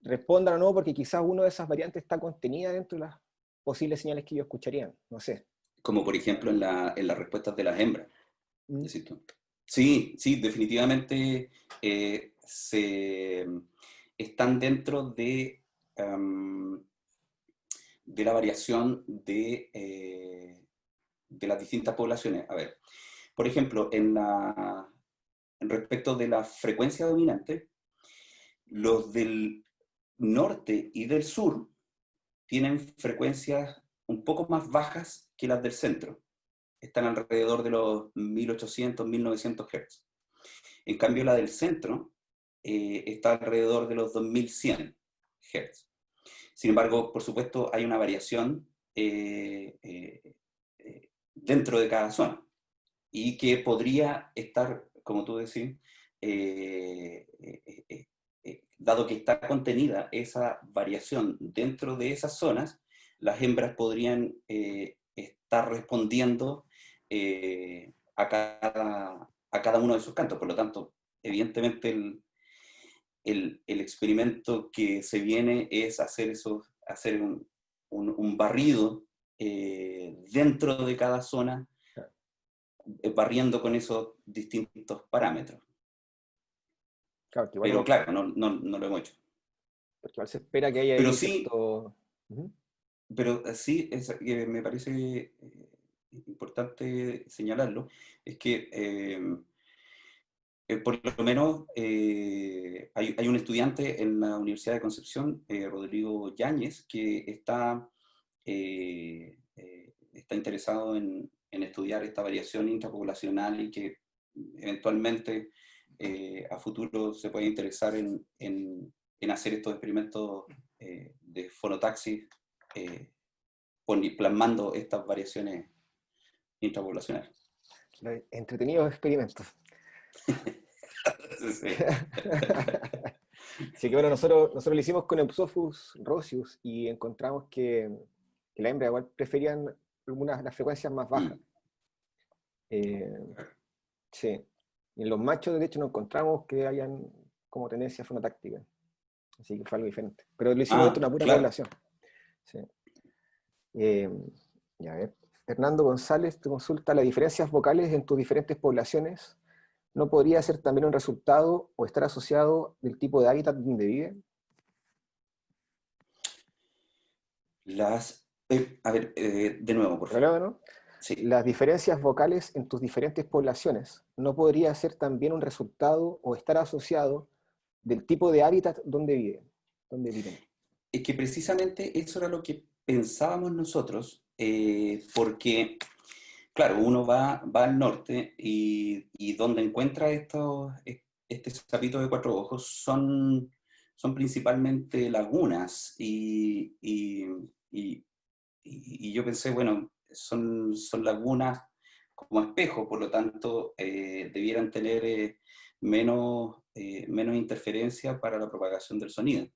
respondan o no, porque quizás una de esas variantes está contenida dentro de las posibles señales que ellos escucharían. No sé. Como por ejemplo en las respuestas de las hembras, Mm. decís tú. Sí, sí, definitivamente están dentro de la variación de las distintas poblaciones. A ver, por ejemplo, en respecto de la frecuencia dominante, los del norte y del sur tienen frecuencias un poco más bajas que las del centro. Están alrededor de los 1800, 1900 Hz. En cambio, la del centro está alrededor de los 2100 Hz. Sin embargo, por supuesto, hay una variación dentro de cada zona y que podría estar, como tú decís, dado que está contenida esa variación dentro de esas zonas, las hembras podrían estar respondiendo a cada uno de sus cantos. Por lo tanto, evidentemente el experimento que se viene es hacer un barrido dentro de cada zona, barriendo con esos distintos parámetros. Claro, que igual Pero claro, no lo hemos hecho. porque igual se espera que haya Pero ahí sí, cierto... Ujú. sí me parece importante señalarlo, es que por lo menos hay un estudiante en la Universidad de Concepción, Rodrigo Yáñez, que está interesado en estudiar esta variación intrapoblacional y que eventualmente a futuro se puede interesar en hacer estos experimentos de fonotaxis plasmando estas variaciones intrapoblacionales. Entretenidos experimentos. Sí. Así que bueno, nosotros lo hicimos con Eupsophus rosius y encontramos que la hembra igual preferían las frecuencias más bajas. Mm. Sí. Y en los machos, de hecho, no encontramos que hayan como tendencia fonotáctica. Así que fue algo diferente. Pero lo hicimos dentro de una pura Claro. población. Sí. Ya, a ver. Fernando González te consulta: ¿las diferencias vocales en tus diferentes poblaciones no podría ser también un resultado o estar asociado del tipo de hábitat donde vive? A ver, de nuevo, por favor. Releva, ¿no? Sí. Las diferencias vocales en tus diferentes poblaciones no podría ser también un resultado o estar asociado del tipo de hábitat donde viven. Es que precisamente eso era lo que pensábamos nosotros, porque, claro, uno va al norte y donde encuentra este sapito de cuatro ojos son principalmente lagunas y yo pensé, bueno, son lagunas como espejo, por lo tanto, debieran tener menos interferencia para la propagación del sonido.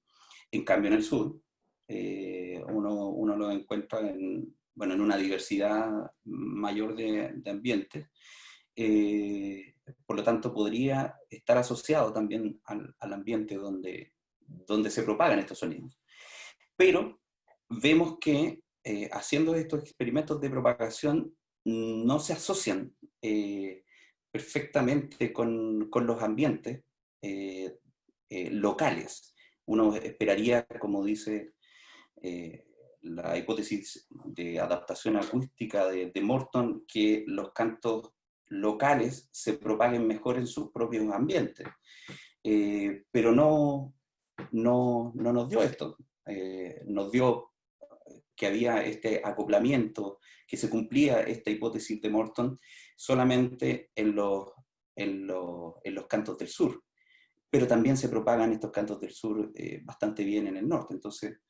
En cambio, en el sur, uno lo encuentra en una diversidad mayor de ambientes. Por lo tanto, podría estar asociado también al ambiente donde se propagan estos sonidos. Pero vemos que haciendo estos experimentos de propagación no se asocian perfectamente con los ambientes locales. Uno esperaría, como dice la hipótesis de adaptación acústica de Morton, que los cantos locales se propaguen mejor en sus propios ambientes. Pero no nos dio esto. Nos dio que había este acoplamiento, que se cumplía esta hipótesis de Morton solamente en los cantos del sur. Pero también se propagan estos cantos del sur bastante bien en el norte. Entonces,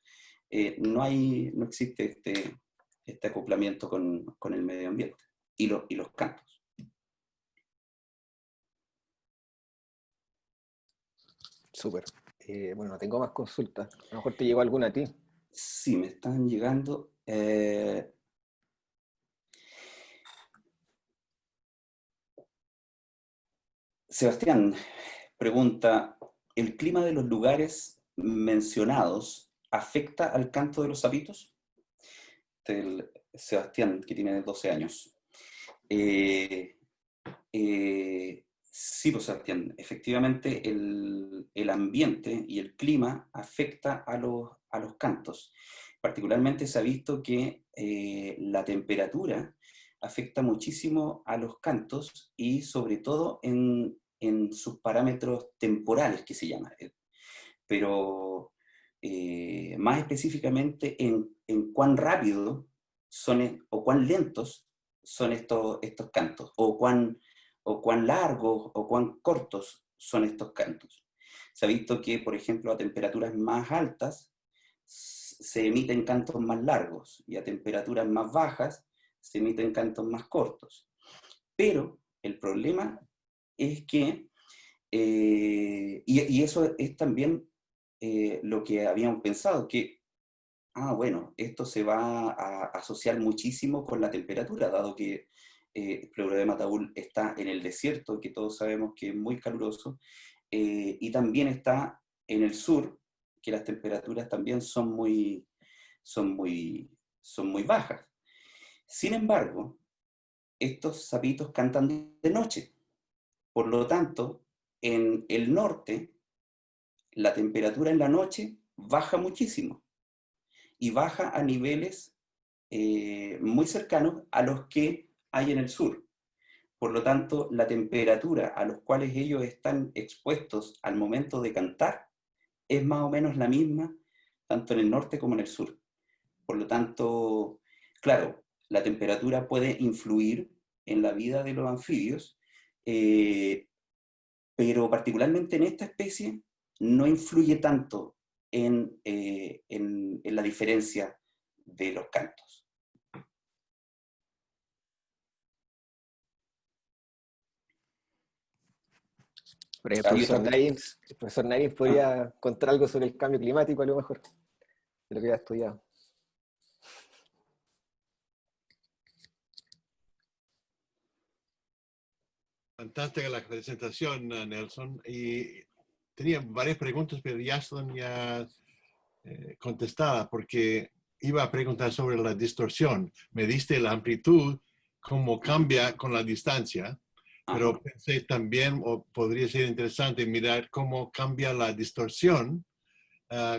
no existe este acoplamiento con el medio ambiente y los cantos. Súper. Bueno, no tengo más consultas. A lo mejor te llegó alguna a ti. Sí, me están llegando. Sebastián pregunta, ¿el clima de los lugares mencionados afecta al canto de los sapitos? Sebastián, que tiene 12 años. Sí, pues Sebastián, efectivamente el ambiente y el clima afecta a los cantos. Particularmente se ha visto que la temperatura afecta muchísimo a los cantos y sobre todo en sus parámetros temporales, que se llama. Pero más específicamente en cuán rápido o cuán lentos son estos cantos, o cuán largos o cuán cortos son estos cantos. Se ha visto que, por ejemplo, a temperaturas más altas se emiten cantos más largos y a temperaturas más bajas se emiten cantos más cortos. Pero el problema es que, y eso es también lo que habíamos pensado, que bueno, esto se va a asociar muchísimo con la temperatura, dado que el Pleurodema taul está en el desierto, que todos sabemos que es muy caluroso, y también está en el sur, que las temperaturas también son muy bajas. Sin embargo, estos sapitos cantan de noche. Por lo tanto, en el norte, la temperatura en la noche baja muchísimo. Y baja a niveles muy cercanos a los que hay en el sur. Por lo tanto, la temperatura a los cuales ellos están expuestos al momento de cantar es más o menos la misma, tanto en el norte como en el sur. Por lo tanto, claro, la temperatura puede influir en la vida de los anfibios, pero particularmente en esta especie no influye tanto en la diferencia de los cantos. Pero el profesor Narin podría contar algo sobre el cambio climático, a lo mejor, de lo que ha estudiado. Fantástica la presentación, Nelson. Y tenía varias preguntas, pero ya son contestadas, porque iba a preguntar sobre la distorsión. Me diste la amplitud, cómo cambia con la distancia, pero pensé también, o podría ser interesante mirar cómo cambia la distorsión,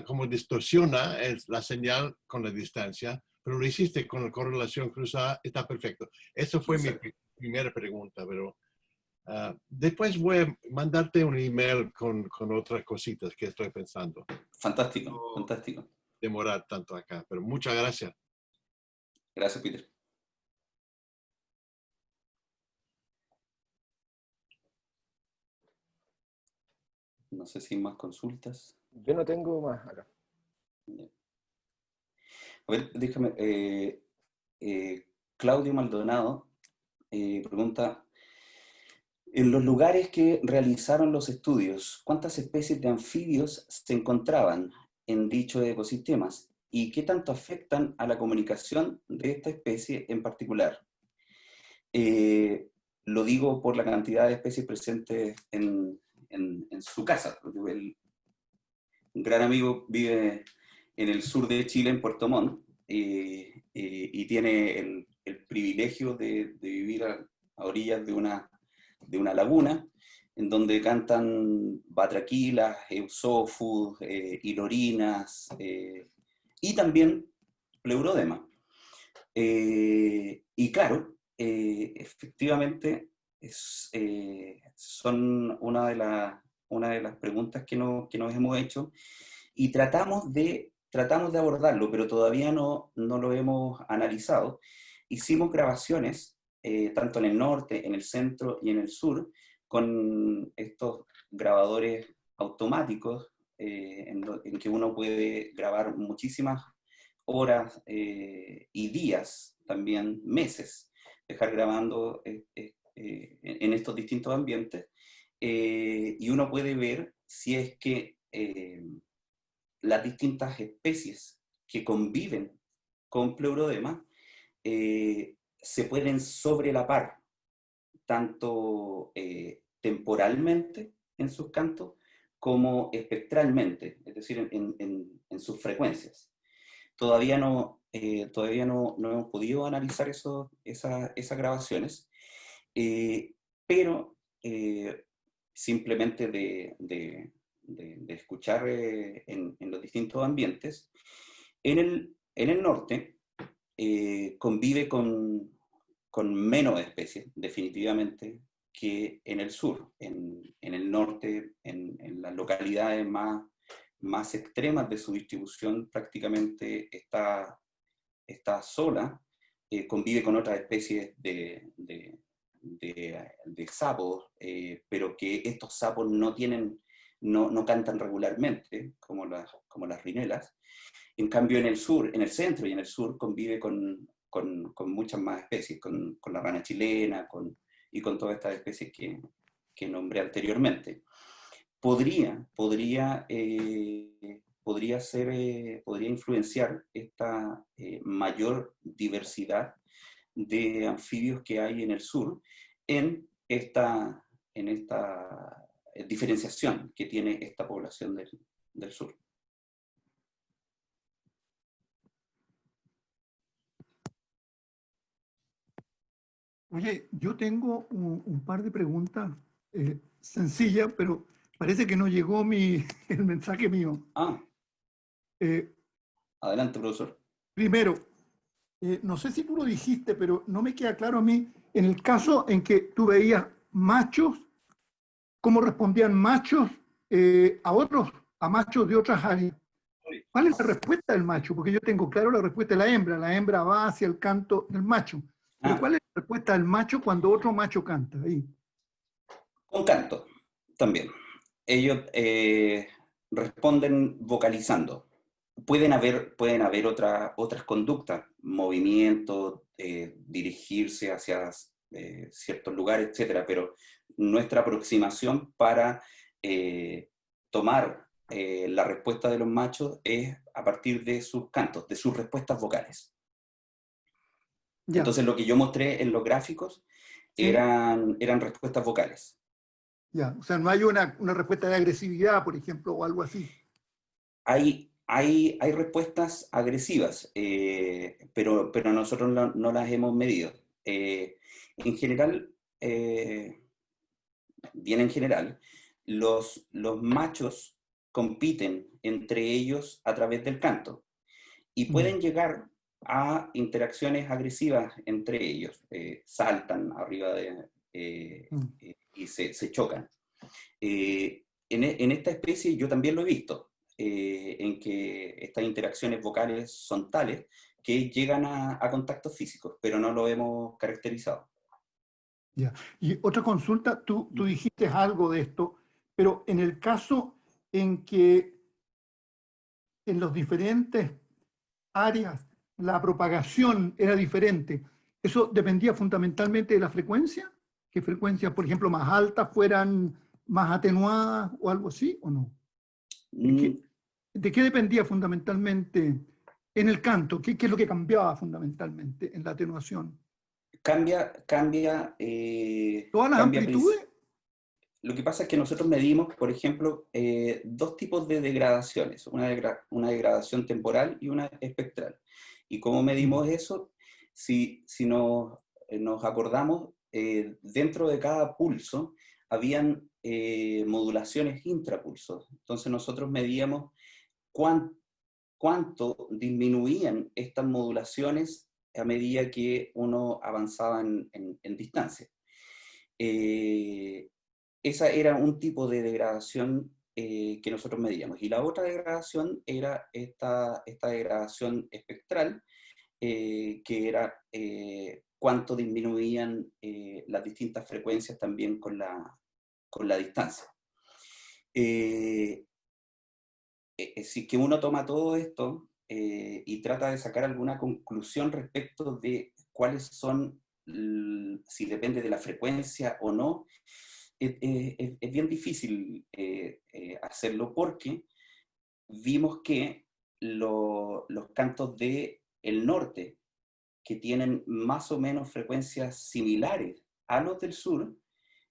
cómo distorsiona la señal con la distancia, pero lo hiciste con la correlación cruzada, está perfecto. Eso fue mi primera pregunta, pero después voy a mandarte un email con otras cositas que estoy pensando. Fantástico, no fantástico. Demorar tanto acá, pero muchas gracias. Gracias, Peter. No sé si hay más consultas. Yo no tengo más acá. A ver, déjame. Claudio Maldonado pregunta, en los lugares que realizaron los estudios, ¿cuántas especies de anfibios se encontraban en dichos ecosistemas? ¿Y qué tanto afectan a la comunicación de esta especie en particular? Lo digo por la cantidad de especies presentes en su casa. gran amigo vive en el sur de Chile, en Puerto Montt, y tiene el privilegio de vivir a orillas de una laguna, en donde cantan batraquilas, eusófus, hilorinas, y también pleurodema. Y claro, efectivamente, son una de las preguntas que nos hemos hecho, y tratamos de abordarlo, pero todavía no lo hemos analizado. Hicimos grabaciones, tanto en el norte, en el centro y en el sur, con estos grabadores automáticos, en que uno puede grabar muchísimas horas y días, también meses, dejar grabando en estos distintos ambientes, y uno puede ver si es que las distintas especies que conviven con pleurodema se pueden sobrelapar, tanto temporalmente en sus cantos, como espectralmente, es decir, en sus frecuencias. Todavía no hemos podido analizar esas grabaciones, pero simplemente de escuchar en los distintos ambientes, en el norte convive con menos especies, definitivamente, que en el sur. En el norte, en las localidades más extremas de su distribución, prácticamente está sola, convive con otras especies de sapos, pero que estos sapos no cantan regularmente, como las rinelas. En cambio, en el sur, en el centro y en el sur, convive con muchas más especies, con la rana chilena, y con todas estas especies que nombré anteriormente. Podría influenciar esta mayor diversidad de anfibios que hay en el sur en esta diferenciación que tiene esta población del sur. Oye, yo tengo un par de preguntas sencillas, pero parece que no llegó el mensaje mío. Adelante, profesor. Primero, no sé si tú lo dijiste, pero no me queda claro a mí, en el caso en que tú veías machos, cómo respondían machos a machos de otras áreas. ¿Cuál es la respuesta del macho? Porque yo tengo claro la respuesta de la hembra. La hembra va hacia el canto del macho. Pero ¿cuál es la respuesta del macho cuando otro macho canta? Ahí. Con canto, también. Ellos responden vocalizando. Pueden haber otras conductas, movimientos, dirigirse hacia ciertos lugares, etcétera, pero nuestra aproximación para tomar la respuesta de los machos es a partir de sus cantos, de sus respuestas vocales. Ya. Entonces lo que yo mostré en los gráficos eran respuestas vocales. Ya, o sea, no hay una respuesta de agresividad, por ejemplo, o algo así. Hay respuestas agresivas, pero nosotros no las hemos medido. En general, bien en general, los machos compiten entre ellos a través del canto y pueden llegar a interacciones agresivas entre ellos. Saltan arriba y se chocan. En esta especie yo también lo he visto, en que estas interacciones vocales son tales que llegan a contactos físicos, pero no lo hemos caracterizado. Ya. Y otra consulta, tú dijiste algo de esto, pero en el caso en que en los diferentes áreas la propagación era diferente, ¿eso dependía fundamentalmente de la frecuencia? ¿Que frecuencias, por ejemplo, más altas fueran más atenuadas o algo así, o no? ¿De qué dependía fundamentalmente en el canto? ¿Qué es lo que cambiaba fundamentalmente en la atenuación? Cambia ¿Todas las amplitudes? lo que pasa es que nosotros medimos, por ejemplo, dos tipos de degradaciones, una degradación temporal y una espectral. ¿Y cómo medimos eso? Si nos acordamos, dentro de cada pulso habían modulaciones intrapulsos. Entonces nosotros medíamos cuánto disminuían estas modulaciones a medida que uno avanzaba en distancia. Esa era un tipo de degradación que nosotros medíamos. Y la otra degradación era esta degradación espectral, que era cuánto disminuían las distintas frecuencias también con la distancia. Si que uno toma todo esto y trata de sacar alguna conclusión respecto de cuáles son, si depende de la frecuencia o no, es bien difícil hacerlo, porque vimos que los cantos del norte, que tienen más o menos frecuencias similares a los del sur,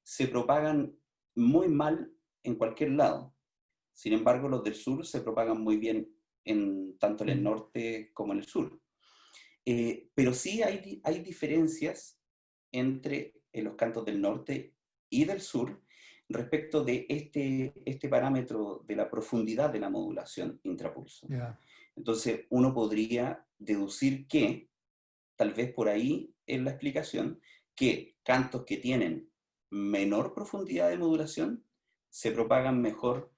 se propagan muy mal en cualquier lado. Sin embargo, los del sur se propagan muy bien tanto en el norte como en el sur. Pero sí hay diferencias entre los cantos del norte y del sur respecto de este parámetro de la profundidad de la modulación intrapulso. Yeah. Entonces, uno podría deducir que, tal vez por ahí es la explicación, que cantos que tienen menor profundidad de modulación se propagan mejor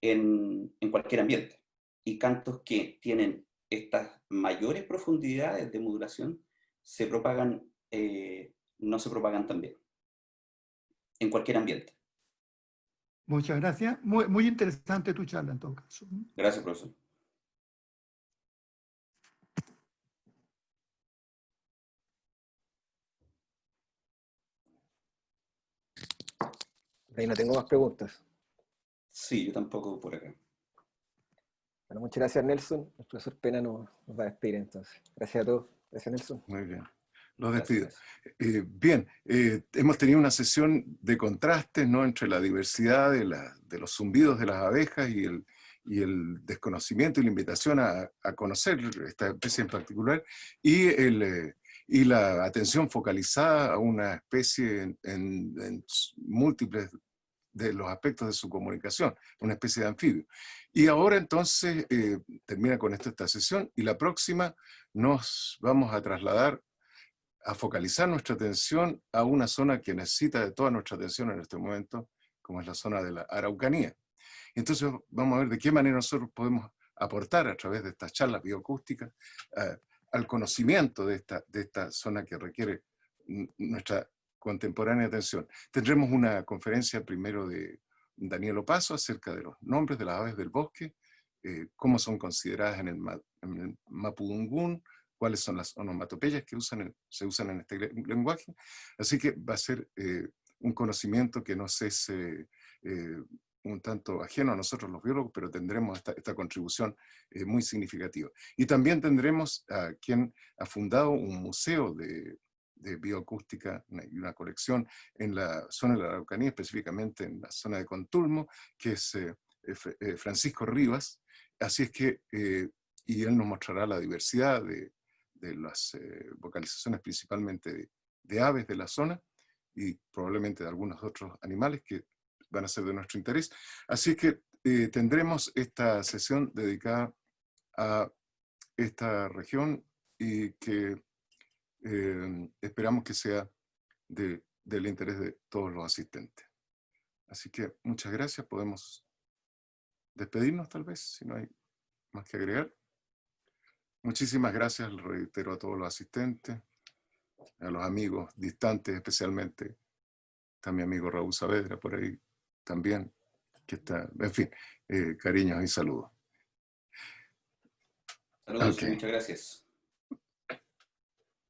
en cualquier ambiente. Y cantos que tienen estas mayores profundidades de modulación se propagan, no se propagan tan bien en cualquier ambiente. Muchas gracias. Muy interesante tu charla en todo caso. Gracias, profesor. Ahí no tengo más preguntas. Sí, yo tampoco por acá. Bueno, muchas gracias, Nelson. El profesor Pena nos va a despedir entonces. Gracias a todos. Gracias, Nelson. Muy bien. Los Gracias, despido. Bien, hemos tenido una sesión de contrastes, ¿no?, entre la diversidad de los zumbidos de las abejas y el desconocimiento y la invitación a conocer esta especie en particular, y la atención focalizada a una especie en múltiples de los aspectos de su comunicación, una especie de anfibio. Y ahora entonces termina con esto esta sesión, y la próxima nos vamos a trasladar a focalizar nuestra atención a una zona que necesita de toda nuestra atención en este momento, como es la zona de la Araucanía. Entonces vamos a ver de qué manera nosotros podemos aportar a través de estas charlas bioacústicas al conocimiento de esta zona que requiere nuestra contemporánea atención. Tendremos una conferencia primero de Daniel Opaso acerca de los nombres de las aves del bosque, cómo son consideradas en el Mapudungún, cuáles son las onomatopeyas que se usan en este lenguaje. Así que va a ser un conocimiento que nos es un tanto ajeno a nosotros los biólogos, pero tendremos esta contribución muy significativa. Y también tendremos a quien ha fundado un museo de bioacústica y una colección en la zona de la Araucanía, específicamente en la zona de Contulmo, que es Francisco Rivas. Así es que, y él nos mostrará la diversidad de las vocalizaciones principalmente de aves de la zona y probablemente de algunos otros animales que van a ser de nuestro interés. Así que tendremos esta sesión dedicada a esta región y que esperamos que sea del interés de todos los asistentes. Así que muchas gracias. Podemos despedirnos tal vez, si no hay más que agregar. Muchísimas gracias, reitero, a todos los asistentes, a los amigos distantes, especialmente está mi amigo Raúl Saavedra por ahí también, que está, en fin, cariños y saludos. Saludos, Okay. muchas gracias.